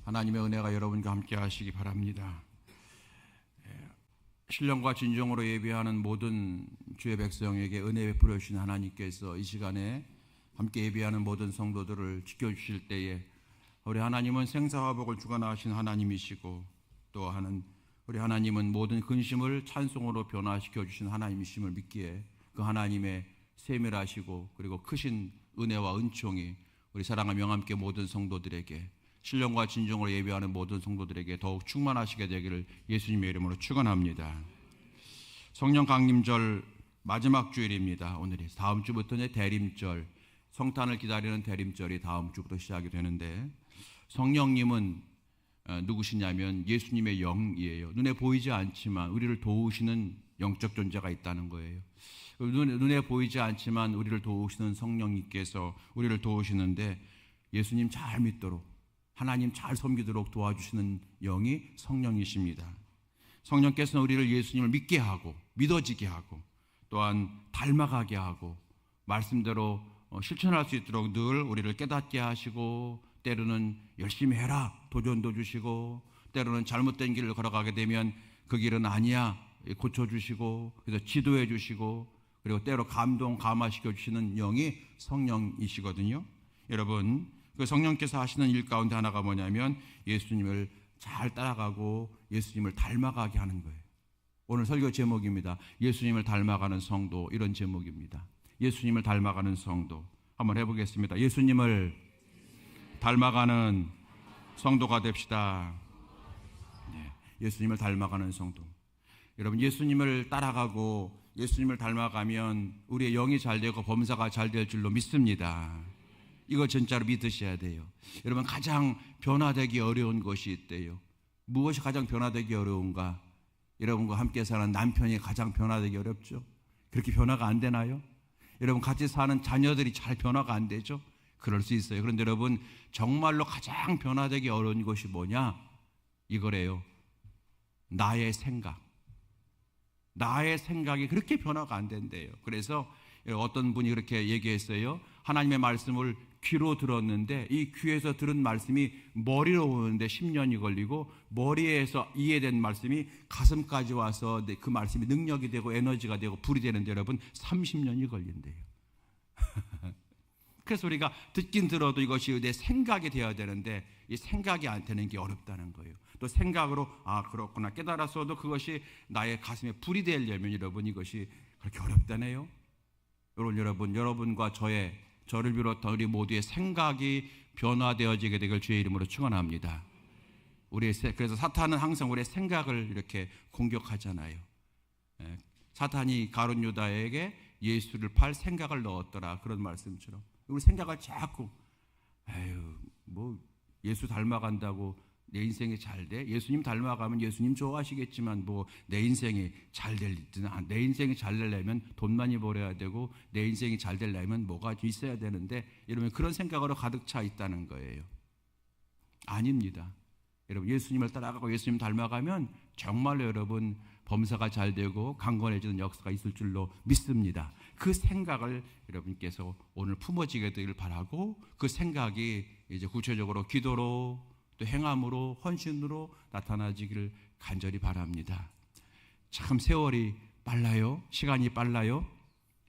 하나님의 은혜가 여러분과 함께 하시기 바랍니다. 신령과 진정으로 예배하는 모든 주의 백성에게 은혜 베풀어 주신 하나님께서 이 시간에 함께 예배하는 모든 성도들을 지켜주실 때에 우리 하나님은 생사화복을 주관하신 하나님이시고, 또 우리 하나님은 모든 근심을 찬송으로 변화시켜 주신 하나님이심을 믿기에 그 하나님의 세밀하시고 그리고 크신 은혜와 은총이 우리 사랑하며 영함께 모든 성도들에게, 신령과 진정으로 예배하는 모든 성도들에게 더욱 충만하시게 되기를 예수님의 이름으로 축원합니다. 성령 강림절 마지막 주일입니다. 오늘이 다음 주부터는 대림절, 성탄을 기다리는 대림절이 다음 주부터 시작이 되는데, 성령님은 누구시냐면 예수님의 영이에요. 눈에 보이지 않지만 우리를 도우시는 영적 존재가 있다는 거예요. 눈에 보이지 않지만 우리를 도우시는 성령님께서 우리를 도우시는데, 예수님 잘 믿도록, 하나님 잘 섬기도록 도와주시는 영이 성령이십니다. 성령께서는 우리를 예수님을 믿게 하고 믿어지게 하고 또한 닮아가게 하고 말씀대로 실천할 수 있도록 늘 우리를 깨닫게 하시고, 때로는 열심히 해라 도전도 주시고, 때로는 잘못된 길을 걸어가게 되면 그 길은 아니야 고쳐주시고, 그래서 지도해 주시고, 그리고 때로 감화시켜 주시는 영이 성령이시거든요. 여러분, 그 성령께서 하시는 일 가운데 하나가 뭐냐면 예수님을 잘 따라가고 예수님을 닮아가게 하는 거예요. 오늘 설교 제목입니다. 예수님을 닮아가는 성도, 이런 제목입니다. 예수님을 닮아가는 성도 한번 해보겠습니다. 예수님을 닮아가는 성도가 됩시다. 네, 예수님을 닮아가는 성도. 여러분, 예수님을 따라가고 예수님을 닮아가면 우리의 영이 잘 되고 범사가 잘 될 줄로 믿습니다. 이거 진짜로 믿으셔야 돼요. 여러분, 가장 변화되기 어려운 것이 있대요. 무엇이 가장 변화되기 어려운가? 여러분과 함께 사는 남편이 가장 변화되기 어렵죠. 그렇게 변화가 안 되나요? 여러분, 같이 사는 자녀들이 잘 변화가 안 되죠. 그럴 수 있어요. 그런데 여러분, 정말로 가장 변화되기 어려운 것이 뭐냐? 이거래요. 나의 생각. 나의 생각이 그렇게 변화가 안 된대요. 그래서 어떤 분이 그렇게 얘기했어요. 하나님의 말씀을 귀로 들었는데 이 귀에서 들은 말씀이 머리로 오는데 10년이 걸리고, 머리에서 이해된 말씀이 가슴까지 와서 그 말씀이 능력이 되고 에너지가 되고 불이 되는데 여러분 30년이 걸린대요. 그래서 우리가 듣긴 들어도 이것이 내 생각이 되어야 되는데 이 생각이 안 되는 게 어렵다는 거예요. 또 생각으로 그렇구나 깨달았어도 그것이 나의 가슴에 불이 되려면 여러분 이것이 그렇게 어렵다네요. 여러분, 여러분과 저를 비롯한 우리 모두의 생각이 변화되어지게 되길 주의 이름으로 축원합니다. 그래서 사탄은 항상 우리의 생각을 이렇게 공격하잖아요. 사탄이 가룟 유다에게 예수를 팔 생각을 넣었더라, 그런 말씀처럼 우리 생각을 자꾸 예수 닮아간다고 내 인생이 잘 돼? 예수님 닮아가면 예수님 좋아하시겠지만 내 인생이 잘 내 인생이 잘 되려면 돈 많이 벌어야 되고 내 인생이 잘 되려면 뭐가 있어야 되는데, 이러면 그런 생각으로 가득 차 있다는 거예요. 아닙니다. 여러분, 예수님을 따라가고 예수님 닮아가면 정말로 여러분 범사가 잘 되고 강건해지는 역사가 있을 줄로 믿습니다. 그 생각을 여러분께서 오늘 품어지게 되길 바라고, 그 생각이 이제 구체적으로 기도로 또 행함으로 헌신으로 나타나지기를 간절히 바랍니다. 참 세월이 빨라요. 시간이 빨라요.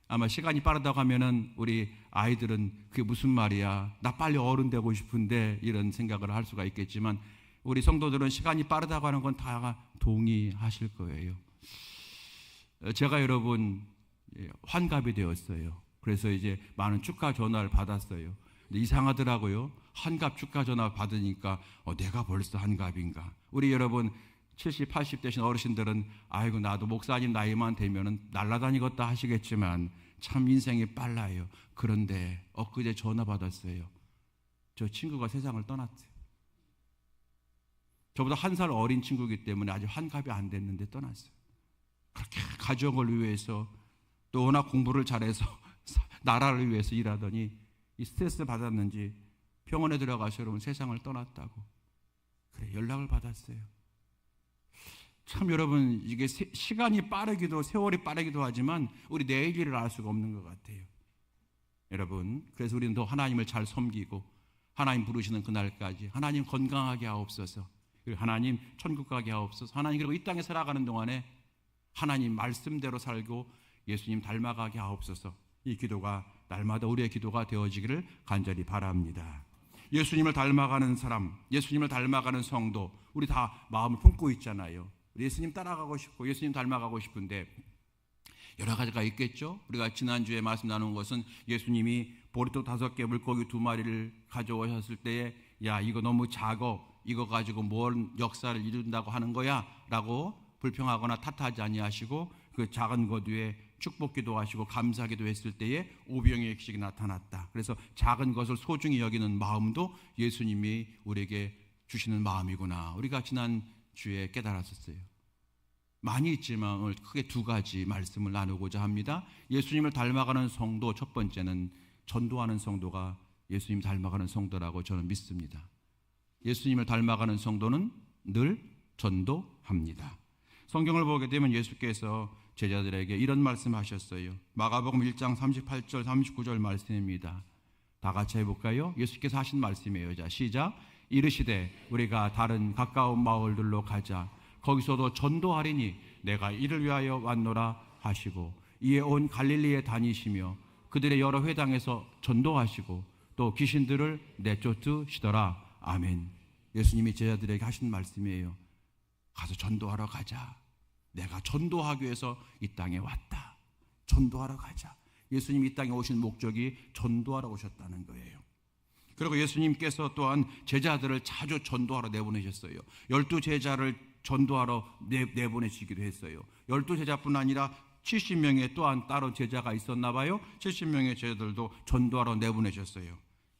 아마 시간이 빠르다고 하면은 우리 아이들은 그게 무슨 말이야, 나 빨리 어른 되고 싶은데, 이런 생각을 할 수가 있겠지만 우리 성도들은 시간이 빠르다고 하는 건 다 동의하실 거예요. 제가 여러분 환갑이 되었어요. 그래서 이제 많은 축하 전화를 받았어요. 근데 이상하더라고요. 환갑 축하 전화 받으니까 내가 벌써 환갑인가. 우리 여러분 70, 80 되신 어르신들은 아이고 나도 목사님 나이만 되면은 날아다니겠다 하시겠지만 참 인생이 빨라요. 그런데 엊그제 전화 받았어요. 저 친구가 세상을 떠났어요. 저보다 한 살 어린 친구이기 때문에 아직 환갑이 안 됐는데 떠났어요. 그렇게 가정을 위해서 또 워낙 공부를 잘해서 나라를 위해서 일하더니 이 스트레스 받았는지 병원에 들어가서 여러분 세상을 떠났다고 그래 연락을 받았어요. 참 여러분, 이게 시간이 빠르기도 세월이 빠르기도 하지만 우리 내일 일을 알 수가 없는 것 같아요. 여러분, 그래서 우리는 더 하나님을 잘 섬기고 하나님 부르시는 그날까지 하나님 건강하게 하옵소서. 그리고 하나님 천국 가게 하옵소서. 하나님 그리고 이 땅에 살아가는 동안에 하나님 말씀대로 살고 예수님 닮아가게 하옵소서. 이 기도가 날마다 우리의 기도가 되어지기를 간절히 바랍니다. 예수님을 닮아가는 사람, 예수님을 닮아가는 성도, 우리 다 마음을 품고 있잖아요. 예수님 따라가고 싶고 예수님 닮아가고 싶은데 여러 가지가 있겠죠. 우리가 지난주에 말씀 나눈 것은 예수님이 보리떡 5개 물고기 2마리를 가져오셨을 때에 야 이거 너무 작어, 이거 가지고 뭔 역사를 이룬다고 하는 거야 라고 불평하거나 탓하지 아니하시고 그 작은 것 위에 축복기도 하시고 감사기도 했을 때에 오병이의 기적이 나타났다. 그래서 작은 것을 소중히 여기는 마음도 예수님이 우리에게 주시는 마음이구나. 우리가 지난주에 깨달았었어요. 많이 있지만 오늘 크게 2가지 말씀을 나누고자 합니다. 예수님을 닮아가는 성도, 첫 번째는 전도하는 성도가 예수님 닮아가는 성도라고 저는 믿습니다. 예수님을 닮아가는 성도는 늘 전도합니다. 성경을 보게 되면 예수께서 제자들에게 이런 말씀하셨어요. 마가복음 1장 38절 39절 말씀입니다. 다 같이 해볼까요? 예수께서 하신 말씀이에요. 자, 시작. 이르시되 우리가 다른 가까운 마을들로 가자. 거기서도 전도하리니 내가 이를 위하여 왔노라 하시고 이에 온 갈릴리에 다니시며 그들의 여러 회당에서 전도하시고 또 귀신들을 내쫓으시더라. 아멘. 예수님이 제자들에게 하신 말씀이에요. 가서 전도하러 가자. 내가 전도하기 위해서 이 땅에 왔다. 전도하러 가자. 예수님이 이 땅에 오신 목적이 전도하러 오셨다는 거예요. 그리고 예수님께서 또한 제자들을 자주 전도하러 내보내셨어요. 12제자를 전도하러 내보내시기도 했어요. 12제자뿐 아니라 70명의 또한 따로 제자가 있었나 봐요. 70명의 제자들도 전도하러 내보내셨어요.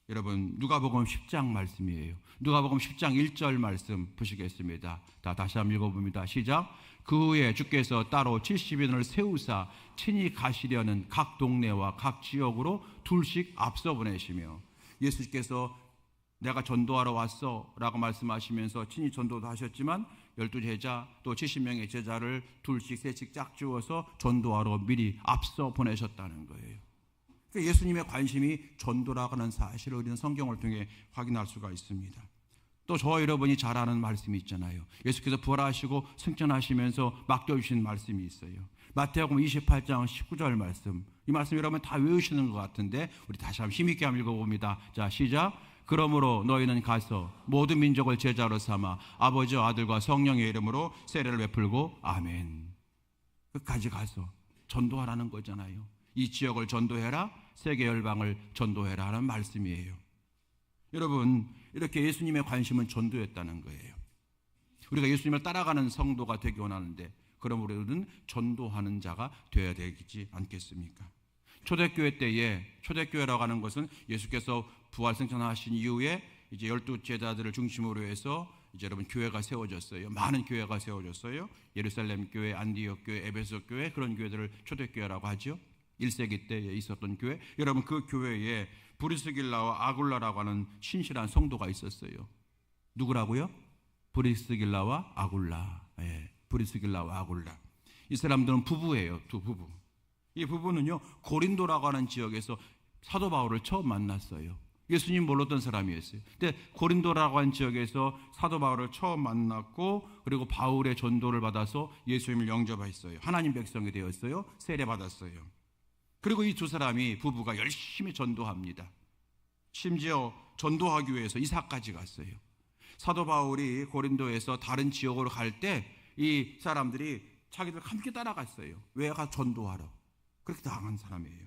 여러분 누가복음 10장 말씀이에요. 누가복음 10장 1절 말씀 보시겠습니다. 다시 한번 읽어봅니다. 시작. 그 후에 주께서 따로 70인을 세우사 친히 가시려는 각 동네와 각 지역으로 둘씩 앞서 보내시며 예수께서 내가 전도하러 왔어 라고 말씀하시면서 친히 전도도 하셨지만 12제자 또 70명의 제자를 둘씩 셋씩 짝지어서 전도하러 미리 앞서 보내셨다는 거예요. 그러니까 예수님의 관심이 전도라고 하는 사실을 우리는 성경을 통해 확인할 수가 있습니다. 또 저와 여러분이 잘 아는 말씀이 있잖아요. 예수께서 부활하시고 승천하시면서 맡겨주신 말씀이 있어요. 마태복음 28장 19절 말씀. 이 말씀 여러분 다 외우시는 것 같은데 우리 다시 한번 힘있게 한번 읽어봅니다. 자, 시작. 그러므로 너희는 가서 모든 민족을 제자로 삼아 아버지와 아들과 성령의 이름으로 세례를 베풀고 아멘. 끝까지 가서 전도하라는 거잖아요. 이 지역을 전도해라, 세계 열방을 전도해라 하는 말씀이에요. 여러분 이렇게 예수님의 관심은 전도였다는 거예요. 우리가 예수님을 따라가는 성도가 되기 원하는데 그럼 우리는 전도하는 자가 되어야 되지 않겠습니까? 초대교회 때에 초대교회라고 하는 것은 예수께서 부활 승천하신 이후에 이제 12제자들을 중심으로 해서 이제 여러분 교회가 세워졌어요. 많은 교회가 세워졌어요. 예루살렘 교회, 안디옥 교회, 에베소 교회 그런 교회들을 초대교회라고 하죠. 1세기 때에 있었던 교회. 여러분 그 교회에 브리스길라와 아굴라라고 하는 신실한 성도가 있었어요. 누구라고요? 브리스길라와 아굴라. 예, 브리스길라와 아굴라. 이 사람들은 부부예요. 두 부부. 이 부부는요 고린도라고 하는 지역에서 사도 바울을 처음 만났어요. 예수님 몰랐던 사람이었어요. 근데 고린도라고 하는 지역에서 사도 바울을 처음 만났고 그리고 바울의 전도를 받아서 예수님을 영접했어요. 하나님 백성이 되었어요. 세례 받았어요. 그리고 이 두 사람이 부부가 열심히 전도합니다. 심지어 전도하기 위해서 이사까지 갔어요. 사도 바울이 고린도에서 다른 지역으로 갈 때 이 사람들이 자기들 함께 따라갔어요. 왜? 가 전도하러. 그렇게 당한 사람이에요.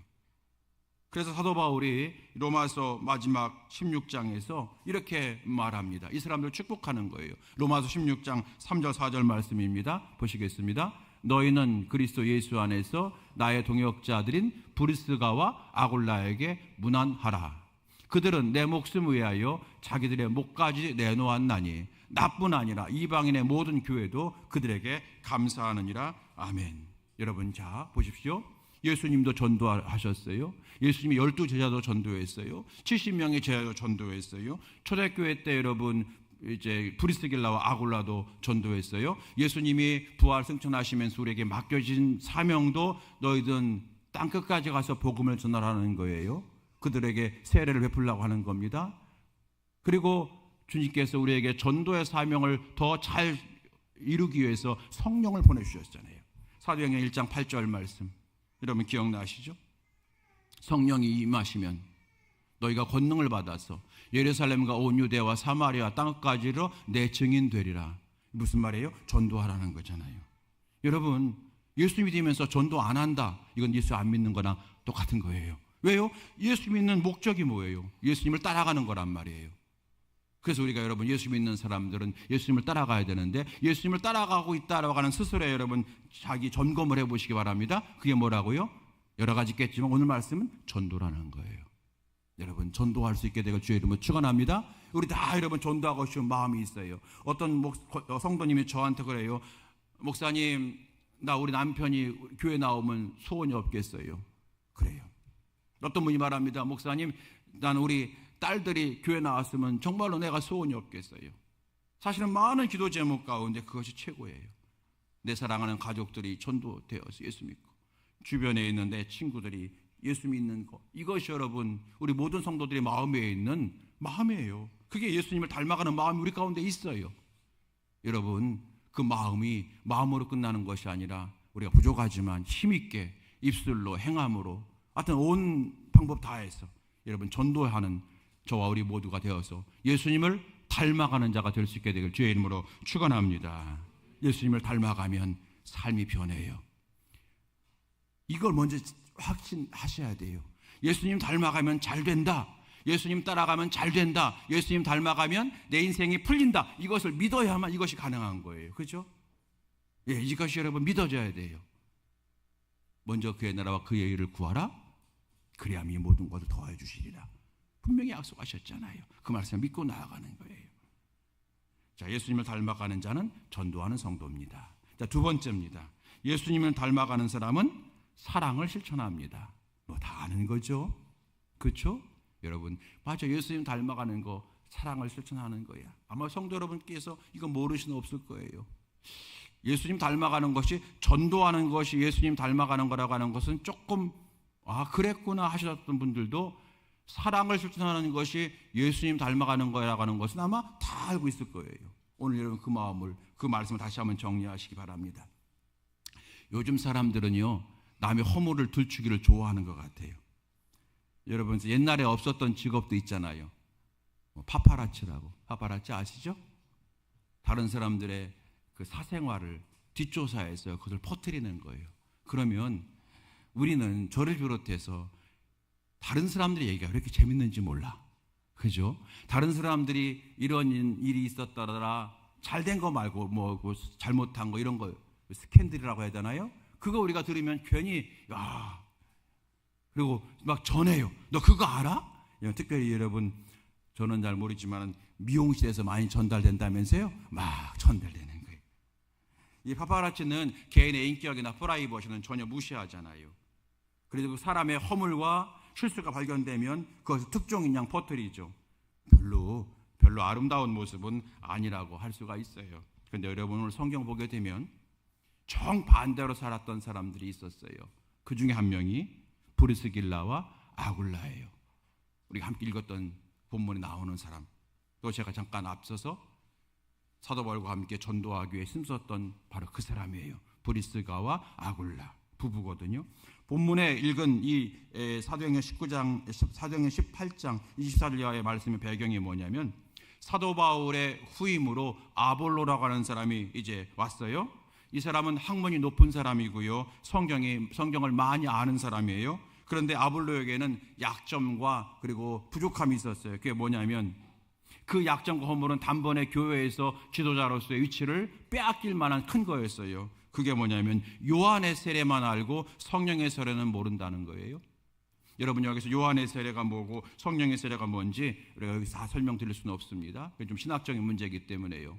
그래서 사도 바울이 로마서 마지막 16장에서 이렇게 말합니다. 이 사람들 축복하는 거예요. 로마서 16장 3절 4절 말씀입니다. 보시겠습니다. 너희는 그리스도 예수 안에서 나의 동역자들인 브리스가와 아굴라에게 문안하라. 그들은 내 목숨을 위하여 자기들의 목까지 내놓았나니 나뿐 아니라 이방인의 모든 교회도 그들에게 감사하느니라. 아멘. 여러분 자 보십시오. 예수님도 전도하셨어요. 예수님이 12제자도 전도했어요. 70명의 제자도 전도했어요. 초대교회 때 여러분 이제 브리스길라와 아굴라도 전도했어요. 예수님이 부활 승천하시면서 우리에게 맡겨진 사명도 너희들은 땅 끝까지 가서 복음을 전하라는 거예요. 그들에게 세례를 베풀라고 하는 겁니다. 그리고 주님께서 우리에게 전도의 사명을 더 잘 이루기 위해서 성령을 보내주셨잖아요. 사도행전 1장 8절 말씀 여러분 기억나시죠? 성령이 임하시면 너희가 권능을 받아서 예루살렘과 온 유대와 사마리아 땅까지로 내 증인 되리라. 무슨 말이에요? 전도하라는 거잖아요. 여러분 예수 믿으면서 전도 안 한다, 이건 예수 안 믿는 거나 똑같은 거예요. 왜요? 예수 믿는 목적이 뭐예요? 예수님을 따라가는 거란 말이에요. 그래서 우리가 여러분 예수 믿는 사람들은 예수님을 따라가야 되는데, 예수님을 따라가고 있다라고 하는 스스로에 여러분 자기 점검을 해보시기 바랍니다. 그게 뭐라고요? 여러 가지 있겠지만 오늘 말씀은 전도라는 거예요. 여러분 전도할 수 있게 되고 주의 이름으로 축원합니다. 우리 다 여러분 전도하고 싶은 마음이 있어요. 어떤 성도님이 저한테 그래요. 목사님, 나 우리 남편이 교회 나오면 소원이 없겠어요. 그래요. 어떤 분이 말합니다. 목사님, 난 우리 딸들이 교회 나왔으면 정말로 내가 소원이 없겠어요. 사실은 많은 기도 제목 가운데 그것이 최고예요. 내 사랑하는 가족들이 전도되어서 예수 믿고, 주변에 있는 내 친구들이 예수 믿는 것, 이것이 여러분 우리 모든 성도들의 마음에 있는 마음이에요. 그게 예수님을 닮아가는 마음이 우리 가운데 있어요. 여러분 그 마음이 마음으로 끝나는 것이 아니라 우리가 부족하지만 힘있게 입술로 행함으로 하여튼 온 방법 다해서 여러분 전도하는 저와 우리 모두가 되어서 예수님을 닮아가는 자가 될 수 있게 되길 주의 이름으로 축원합니다. 예수님을 닮아가면 삶이 변해요. 이걸 먼저 확신하셔야 돼요. 예수님 닮아가면 잘 된다, 예수님 따라가면 잘 된다, 예수님 닮아가면 내 인생이 풀린다, 이것을 믿어야만 이것이 가능한 거예요. 그렇죠? 예, 이것이 여러분 믿어져야 돼요. 먼저 그의 나라와 그의 의를 구하라, 그리하면 이 모든 것을 더해 주시리라. 분명히 약속하셨잖아요. 그 말씀을 믿고 나아가는 거예요. 자, 예수님을 닮아가는 자는 전도하는 성도입니다. 자, 두 번째입니다. 예수님을 닮아가는 사람은 사랑을 실천합니다. 뭐 다 아는 거죠? 그렇죠? 여러분, 맞아, 예수님 닮아가는 거 사랑을 실천하는 거야. 아마 성도 여러분께서 이거 모르시는 없을 거예요. 예수님 닮아가는 것이, 전도하는 것이 예수님 닮아가는 거라고 하는 것은 조금 그랬구나 하셨던 분들도 사랑을 실천하는 것이 예수님 닮아가는 거라고 하는 것은 아마 다 알고 있을 거예요. 오늘 여러분 그 마음을, 그 말씀을 다시 한번 정리하시기 바랍니다. 요즘 사람들은요 남의 허물을 들추기를 좋아하는 것 같아요. 여러분 옛날에 없었던 직업도 있잖아요. 파파라치라고. 파파라치 아시죠? 다른 사람들의 그 사생활을 뒷조사해서 그것을 퍼뜨리는 거예요. 그러면 우리는 저를 비롯해서 다른 사람들의 얘기가 왜 이렇게 재밌는지 몰라. 그죠? 다른 사람들이 이런 일이 있었더라, 잘된 거 말고 뭐 잘못한 거 이런 거 스캔들이라고 해야 되나요? 그거 우리가 들으면 괜히 그리고 막 전해요. 너 그거 알아? 특별히 여러분 저는 잘 모르지만 미용실에서 많이 전달된다면서요? 막 전달되는 거예요. 이 파파라치는 개인의 인격이나 프라이버시는 전혀 무시하잖아요. 그래서 사람의 허물과 실수가 발견되면 그것을 특종인 양 퍼뜨리죠. 별로 아름다운 모습은 아니라고 할 수가 있어요. 그런데 여러분 오늘 성경 보게 되면 정반대로 살았던 사람들이 있었어요. 그 중에 한 명이 브리스길라와 아굴라예요. 우리가 함께 읽었던 본문에 나오는 사람. 또 제가 잠깐 앞서서 사도 바울과 함께 전도하기 위해 힘썼던 바로 그 사람이에요. 브리스가와 아굴라 부부거든요. 본문에 읽은 이 사도행전 19장, 사도행전 18장 24절 이하의 말씀의 배경이 뭐냐면 사도 바울의 후임으로 아볼로라고 하는 사람이 이제 왔어요. 이 사람은 학문이 높은 사람이고요. 성경을 많이 아는 사람이에요. 그런데 아볼로에게는 약점과 그리고 부족함이 있었어요. 그게 뭐냐면 그 약점과 허물은 단번에 교회에서 지도자로서의 위치를 빼앗길 만한 큰 거였어요. 그게 뭐냐면 요한의 세례만 알고 성령의 세례는 모른다는 거예요. 여러분 여기서 요한의 세례가 뭐고 성령의 세례가 뭔지 우리가 여기서 다 설명드릴 수는 없습니다. 그게 좀 신학적인 문제이기 때문에요.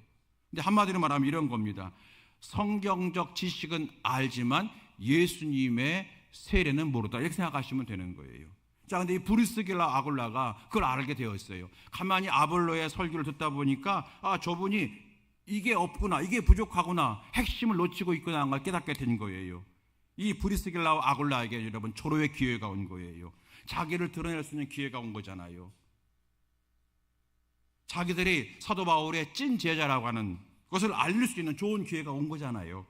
근데 한마디로 말하면 이런 겁니다. 성경적 지식은 알지만 예수님의 세례는 모르다, 이렇게 생각하시면 되는 거예요. 자, 근데 이 브리스길라 아굴라가 그걸 알게 되었어요. 가만히 아볼로의 설교를 듣다 보니까 저분이 이게 없구나, 이게 부족하구나, 핵심을 놓치고 있구나 하는 걸 깨닫게 된 거예요. 이 브리스길라와 아굴라에게 여러분 초로의 기회가 온 거예요. 자기를 드러낼 수 있는 기회가 온 거잖아요. 자기들이 사도 바울의 찐 제자라고 하는 것을 알릴 수 있는 좋은 기회가 온 거잖아요.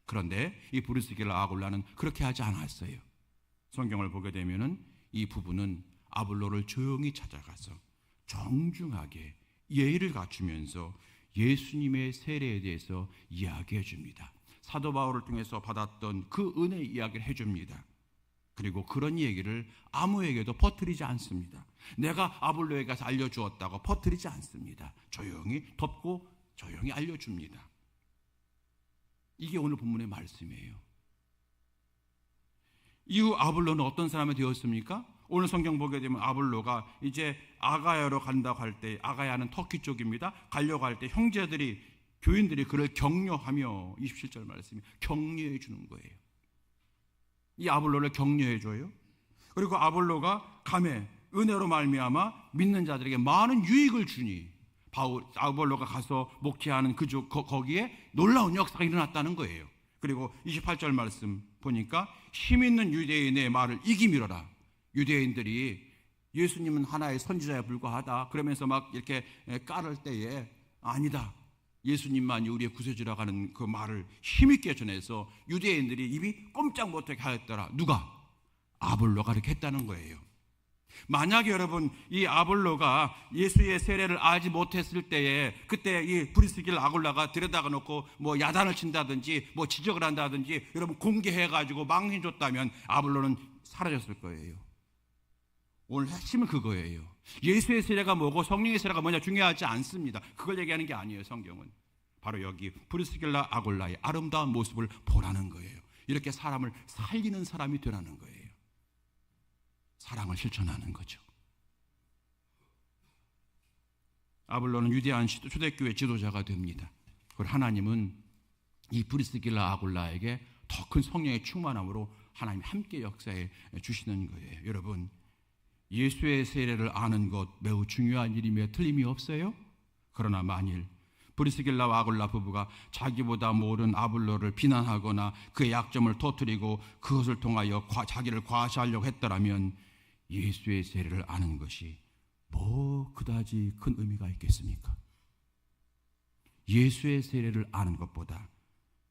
그런데 이 브리스길라 아굴라는 그렇게 하지 않았어요. 성경을 보게 되면은 이 부부는 아볼로를 조용히 찾아가서 정중하게 예의를 갖추면서 예수님의 세례에 대해서 이야기해 줍니다. 사도 바울을 통해서 받았던 그 은혜의 이야기를 해줍니다. 그리고 그런 얘기를 아무에게도 퍼뜨리지 않습니다. 내가 아볼로에게 가서 알려주었다고 퍼뜨리지 않습니다. 조용히 덮고 조용히 알려줍니다. 이게 오늘 본문의 말씀이에요. 이후 아볼로는 어떤 사람이 되었습니까? 오늘 성경 보게 되면 아볼로가 이제 아가야로 간다고 할 때, 아가야는 터키 쪽입니다. 가려고 할 때 형제들이, 교인들이 그를 격려하며 27절 말씀이 격려해 주는 거예요. 이 아볼로를 격려해 줘요. 그리고 아볼로가 감에 은혜로 말미암아 믿는 자들에게 많은 유익을 주니 아볼로가 가서 목회하는 거기에 놀라운 역사가 일어났다는 거예요. 그리고 28절 말씀 보니까 힘 있는 유대인의 말을 이기밀어라. 유대인들이 예수님은 하나의 선지자에 불과하다 그러면서 막 이렇게 깔을 때에 아니다, 예수님만이 우리의 구세주라고 하는 그 말을 힘있게 전해서 유대인들이 입이 꼼짝 못하게 하였더라. 누가? 아볼로가 그렇게 했다는 거예요. 만약에 여러분 이 아볼로가 예수의 세례를 알지 못했을 때에 그때 이 브리스길라 아굴라가 들여다가 놓고 뭐 야단을 친다든지 뭐 지적을 한다든지 여러분 공개해가지고 망신줬다면 아볼로는 사라졌을 거예요. 오늘 핵심은 그거예요. 예수의 세례가 뭐고 성령의 세례가 뭐냐 중요하지 않습니다. 그걸 얘기하는 게 아니에요. 성경은 바로 여기 브리스길라 아굴라의 아름다운 모습을 보라는 거예요. 이렇게 사람을 살리는 사람이 되라는 거예요. 사랑을 실천하는 거죠. 아볼로는 위대한 초대교회 지도자가 됩니다. 그리고 하나님은 이 브리스길라 아굴라에게 더 큰 성령의 충만함으로 하나님이 함께 역사해 주시는 거예요. 여러분, 예수의 세례를 아는 것 매우 중요한 일임에 틀림이 없어요. 그러나 만일 브리스길라와 아굴라 부부가 자기보다 모든 아볼로를 비난하거나 그의 약점을 터뜨리고 그것을 통하여 자기를 과시하려고 했더라면 예수의 세례를 아는 것이 뭐 그다지 큰 의미가 있겠습니까? 예수의 세례를 아는 것보다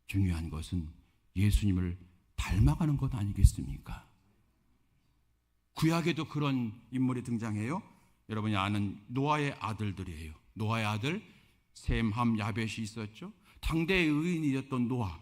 중요한 것은 예수님을 닮아가는 것 아니겠습니까? 구약에도 그런 인물이 등장해요. 여러분이 아는 노아의 아들들이에요. 노아의 아들 셈, 함, 야벳이 있었죠. 당대의 의인이었던 노아,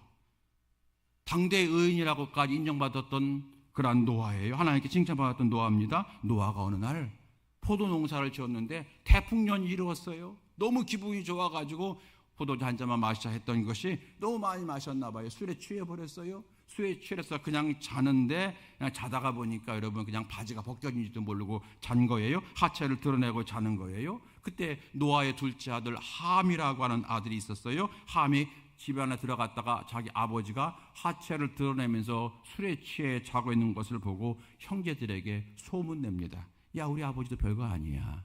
당대의 의인이라고까지 인정받았던 그런 노아예요. 하나님께 칭찬받았던 노아입니다. 노아가 어느 날 포도 농사를 지었는데 태풍년이 이루었어요. 너무 기분이 좋아가지고 포도주 한 잔만 마시자 했던 것이 너무 많이 마셨나 봐요. 술에 취해버렸어요. 술에 취해서 그냥 자는데 그냥 자다가 보니까 여러분 그냥 바지가 벗겨진지도 모르고 잔 거예요. 하체를 드러내고 자는 거예요. 그때 노아의 둘째 아들 함이라고 하는 아들이 있었어요. 함이 집에 안에 들어갔다가 자기 아버지가 하체를 드러내면서 술에 취해 자고 있는 것을 보고 형제들에게 소문냅니다. 야, 우리 아버지도 별거 아니야.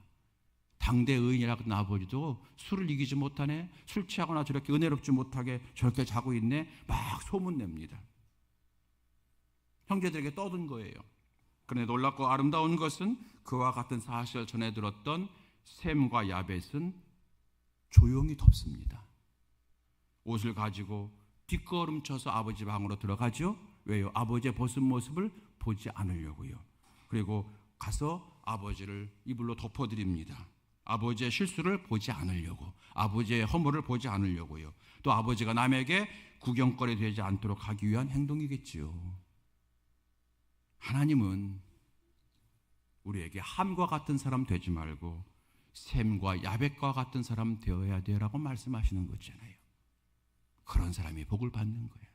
당대 의인이라고 하던 아버지도 술을 이기지 못하네. 술 취하거나 저렇게 은혜롭지 못하게 저렇게 자고 있네. 막 소문냅니다. 형제들에게 떠든 거예요. 그런데 놀랍고 아름다운 것은 그와 같은 사실을 전해 들었던 셈과 야벳은 조용히 덮습니다. 옷을 가지고 뒷걸음쳐서 아버지 방으로 들어가죠. 왜요? 아버지의 벗은 모습을 보지 않으려고요. 그리고 가서 아버지를 이불로 덮어드립니다. 아버지의 실수를 보지 않으려고, 아버지의 허물을 보지 않으려고요. 또 아버지가 남에게 구경거리 되지 않도록 하기 위한 행동이겠지요. 하나님은 우리에게 함과 같은 사람 되지 말고 셈과 야벳과 같은 사람 되어야 되라고 말씀하시는 거잖아요. 그런 사람이 복을 받는 거예요.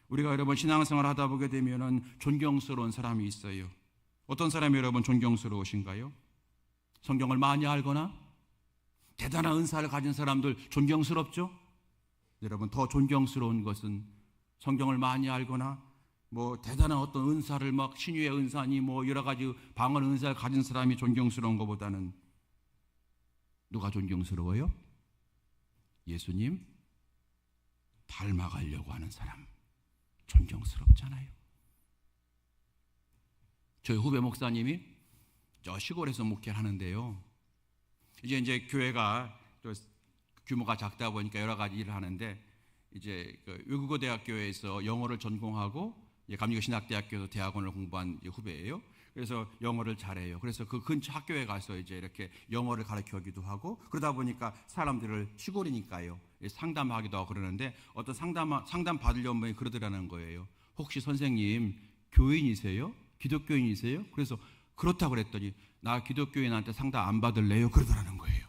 우리가 여러분 신앙생활 하다 보게 되면은 존경스러운 사람이 있어요. 어떤 사람이 여러분 존경스러우신가요? 성경을 많이 알거나 대단한 은사를 가진 사람들 존경스럽죠? 여러분 더 존경스러운 것은 성경을 많이 알거나 뭐 대단한 어떤 은사를 막 신유의 은사니 뭐 여러 가지 방언 은사를 가진 사람이 존경스러운 것보다는 누가 존경스러워요? 예수님 닮아가려고 하는 사람 존경스럽잖아요. 저희 후배 목사님이 저 시골에서 목회를 하는데요, 이제 교회가 또 규모가 작다 보니까 여러 가지 일을 하는데 이제 그 외국어 대학교에서 영어를 전공하고 감리교 신학대학교에서 대학원을 공부한 후배예요. 그래서 영어를 잘해요. 그래서 그 근처 학교에 가서 이제 이렇게 영어를 가르쳐기도 하고 그러다 보니까 사람들을 시골이니까요 상담하기도 하고 그러는데 어떤 상담 받으려는 분이 그러더라는 거예요. 혹시 선생님 교인이세요? 기독교인이세요? 그래서 그렇다고 그랬더니 나 기독교인한테 상담 안 받을래요? 그러더라는 거예요.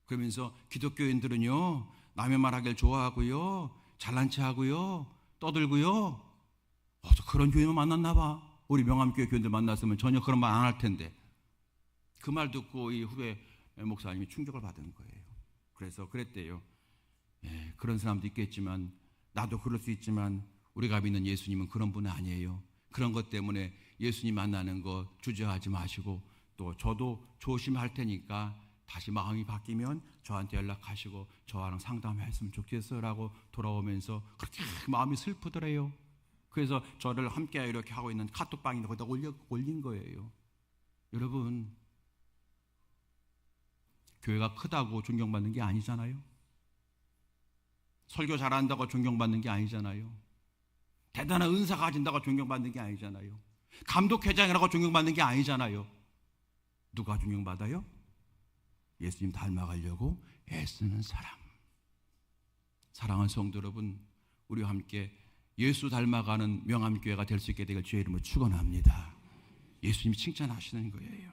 그러면서 기독교인들은요 남의 말하길 좋아하고요 잘난 체하고요 떠들고요 그런 교인을 만났나 봐. 우리 명암교회 교인들 만났으면 전혀 그런 말 안 할 텐데 그 말 듣고 이 후배 목사님이 충격을 받은 거예요. 그래서 그랬대요. 그런 사람도 있겠지만 나도 그럴 수 있지만 우리가 믿는 예수님은 그런 분은 아니에요. 그런 것 때문에 예수님 만나는 거 주저하지 마시고 또 저도 조심할 테니까 다시 마음이 바뀌면 저한테 연락하시고 저와는 상담했으면 좋겠어요 라고 돌아오면서 그렇게 마음이 슬프더래요. 그래서 저를 함께 이렇게 하고 있는 카톡방인데 거기다 올린 거예요. 여러분 교회가 크다고 존경받는 게 아니잖아요. 설교 잘한다고 존경받는 게 아니잖아요. 대단한 은사 가진다고 존경받는 게 아니잖아요. 감독회장이라고 존경받는 게 아니잖아요. 누가 존경받아요? 예수님 닮아가려고 애쓰는 사람. 사랑하는 성도 여러분, 우리와 함께 예수 닮아가는 명암교회가 될 수 있게 되길 주의 이름으로 축원합니다. 예수님이 칭찬하시는 거예요.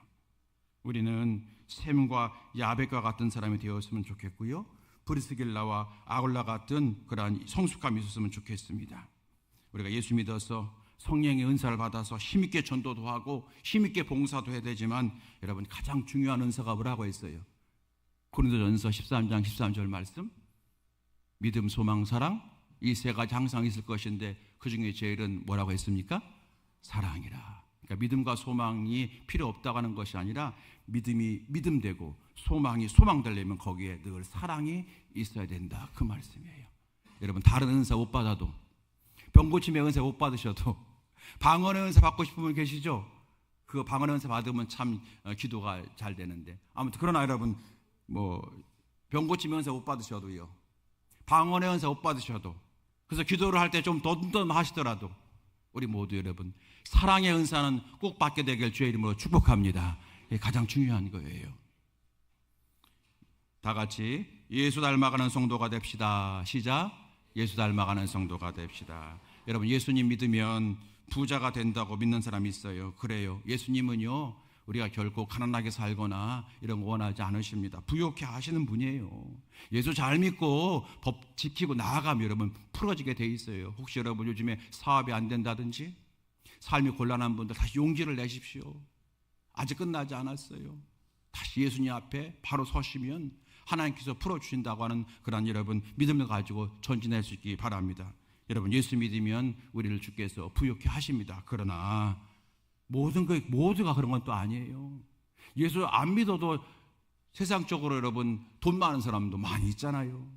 우리는 셈과 야벳과 같은 사람이 되었으면 좋겠고요, 브리스길라와 아굴라 같은 그러한 성숙함이 있었으면 좋겠습니다. 우리가 예수 믿어서 성령의 은사를 받아서 힘있게 전도도 하고 힘있게 봉사도 해야 되지만 여러분 가장 중요한 은사가 뭐라고 했어요? 고린도전서 13장 13절 말씀, 믿음, 소망, 사랑 이 세 가지 항상 있을 것인데 그 중에 제일은 뭐라고 했습니까? 사랑이라. 그러니까 믿음과 소망이 필요 없다고 하는 것이 아니라 믿음이 믿음되고 소망이 소망되려면 거기에 늘 사랑이 있어야 된다, 그 말씀이에요. 여러분 다른 은사 못 받아도, 병고침의 은사 못 받으셔도 방언의 은사 받고 싶은 분 계시죠? 그 방언의 은사 받으면 참 기도가 잘 되는데, 아무튼 그러나 여러분 병고침의 은사 못 받으셔도요, 방언의 은사 못 받으셔도, 그래서 기도를 할 때 좀 덤덤하시더라도 우리 모두 여러분 사랑의 은사는 꼭 받게 되길 주의 이름으로 축복합니다. 이게 가장 중요한 거예요. 다 같이 예수 닮아가는 성도가 됩시다. 시작. 예수 닮아가는 성도가 됩시다. 여러분 예수님 믿으면 부자가 된다고 믿는 사람이 있어요. 그래요. 예수님은요 우리가 결코 가난하게 살거나 이런 거 원하지 않으십니다. 부욕해 하시는 분이에요. 예수 잘 믿고 법 지키고 나아가면 여러분 풀어지게 돼 있어요. 혹시 여러분 요즘에 사업이 안 된다든지 삶이 곤란한 분들 다시 용기를 내십시오. 아직 끝나지 않았어요. 다시 예수님 앞에 바로 서시면 하나님께서 풀어주신다고 하는 그런 여러분 믿음을 가지고 전진할 수 있기 바랍니다. 여러분 예수 믿으면 우리를 주께서 부욕해 하십니다. 그러나 모두가 그런 건 또 아니에요. 예수 안 믿어도 세상적으로 여러분 돈 많은 사람도 많이 있잖아요.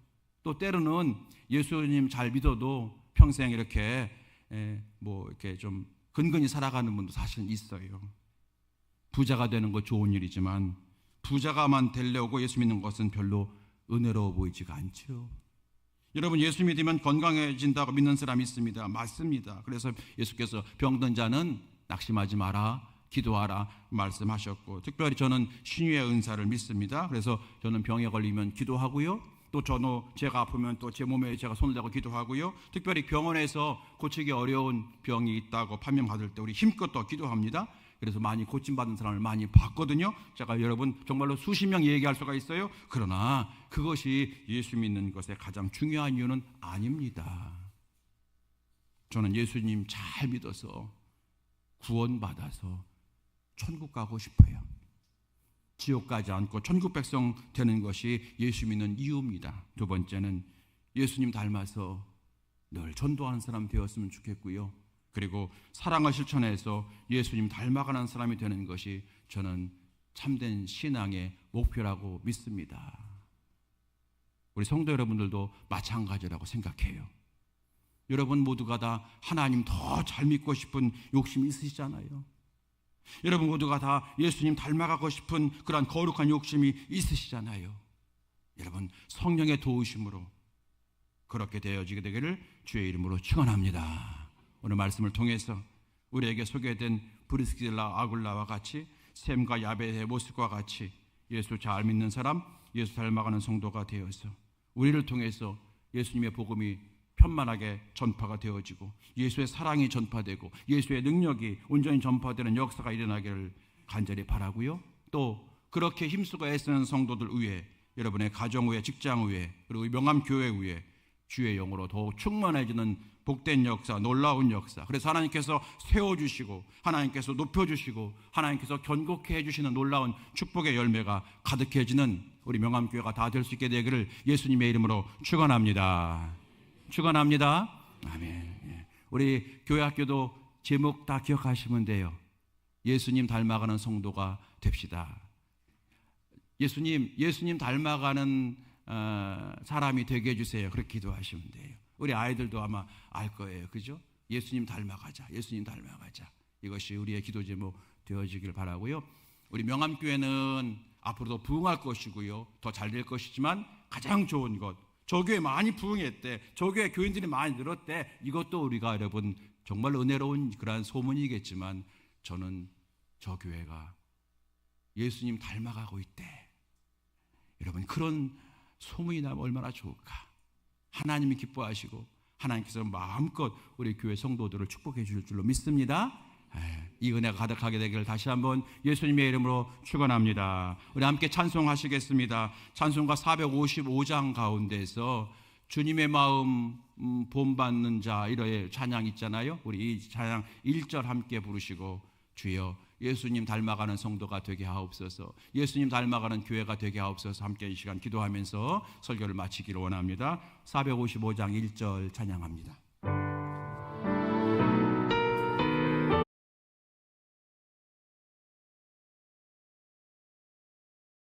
또 때로는 예수님 잘 믿어도 평생 이렇게 이렇게 좀 근근히 살아가는 분도 사실 있어요. 부자가 되는 거 좋은 일이지만 부자가만 되려고 예수 믿는 것은 별로 은혜로워 보이지가 않죠. 여러분 예수 믿으면 건강해진다고 믿는 사람이 있습니다. 맞습니다. 그래서 예수께서 병든 자는 낙심하지 마라, 기도하라 말씀하셨고, 특별히 저는 신유의 은사를 믿습니다. 그래서 저는 병에 걸리면 기도하고요, 또 저는 제가 아프면 또 제 몸에 제가 손을 대고 기도하고요, 특별히 병원에서 고치기 어려운 병이 있다고 판명받을 때 우리 힘껏 또 기도합니다. 그래서 많이 고침받은 사람을 많이 봤거든요. 제가 여러분 정말로 수십 명 얘기할 수가 있어요. 그러나 그것이 예수 믿는 것의 가장 중요한 이유는 아닙니다. 저는 예수님 잘 믿어서 구원받아서 천국 가고 싶어요. 지옥 가지 않고 천국 백성 되는 것이 예수 믿는 이유입니다. 두 번째는 예수님 닮아서 늘 전도하는 사람 되었으면 좋겠고요, 그리고 사랑을 실천해서 예수님 닮아가는 사람이 되는 것이 저는 참된 신앙의 목표라고 믿습니다. 우리 성도 여러분들도 마찬가지라고 생각해요. 여러분 모두가 다 하나님 더 잘 믿고 싶은 욕심이 있으시잖아요. 여러분 모두가 다 예수님 닮아가고 싶은 그러한 거룩한 욕심이 있으시잖아요. 여러분 성령의 도우심으로 그렇게 되어지게 되기를 주의 이름으로 축원합니다. 오늘 말씀을 통해서 우리에게 소개된 브리스길라 아굴라와 같이 셈과 야벳의 모습과 같이 예수 잘 믿는 사람, 예수 닮아가는 성도가 되어서 우리를 통해서 예수님의 복음이 편만하게 전파가 되어지고 예수의 사랑이 전파되고 예수의 능력이 온전히 전파되는 역사가 일어나기를 간절히 바라고요. 또 그렇게 힘쓰고 애쓰는 성도들 위에, 여러분의 가정 위에, 직장 위에, 그리고 명암교회 위에 주의 영으로 더욱 충만해지는 복된 역사, 놀라운 역사, 그래서 하나님께서 세워주시고 하나님께서 높여주시고 하나님께서 견고케 해주시는 놀라운 축복의 열매가 가득해지는 우리 명암교회가 다 될 수 있게 되기를 예수님의 이름으로 축원합니다. 축원합니다. 아멘. 우리 교회 학교도 제목 다 기억하시면 돼요. 예수님 닮아가는 성도가 됩시다. 예수님 닮아가는 사람이 되게 해주세요. 그렇게 기도하시면 돼요. 우리 아이들도 아마 알 거예요. 그죠? 예수님 닮아가자. 예수님 닮아가자. 이것이 우리의 기도 제목 되어지길 바라고요. 우리 명암교회는 앞으로도 부흥할 것이고요. 더 잘 될 것이지만 가장 좋은 것, 저 교회 많이 부흥했대, 저 교회 교인들이 많이 늘었대, 이것도 우리가 여러분 정말 은혜로운 그러한 소문이겠지만 저는 저 교회가 예수님 닮아가고 있대, 여러분 그런 소문이 나면 얼마나 좋을까. 하나님이 기뻐하시고 하나님께서 마음껏 우리 교회 성도들을 축복해 줄 줄로 믿습니다. 이 은혜가 가득하게 되기를 다시 한번 예수님의 이름으로 축원합니다. 우리 함께 찬송하시겠습니다. 찬송가 455장 가운데서 주님의 마음 본받는 자, 이런 찬양 있잖아요. 우리 이 찬양 1절 함께 부르시고, 주여 예수님 닮아가는 성도가 되게 하옵소서, 예수님 닮아가는 교회가 되게 하옵소서, 함께 이 시간 기도하면서 설교를 마치기를 원합니다. 455장 1절 찬양합니다.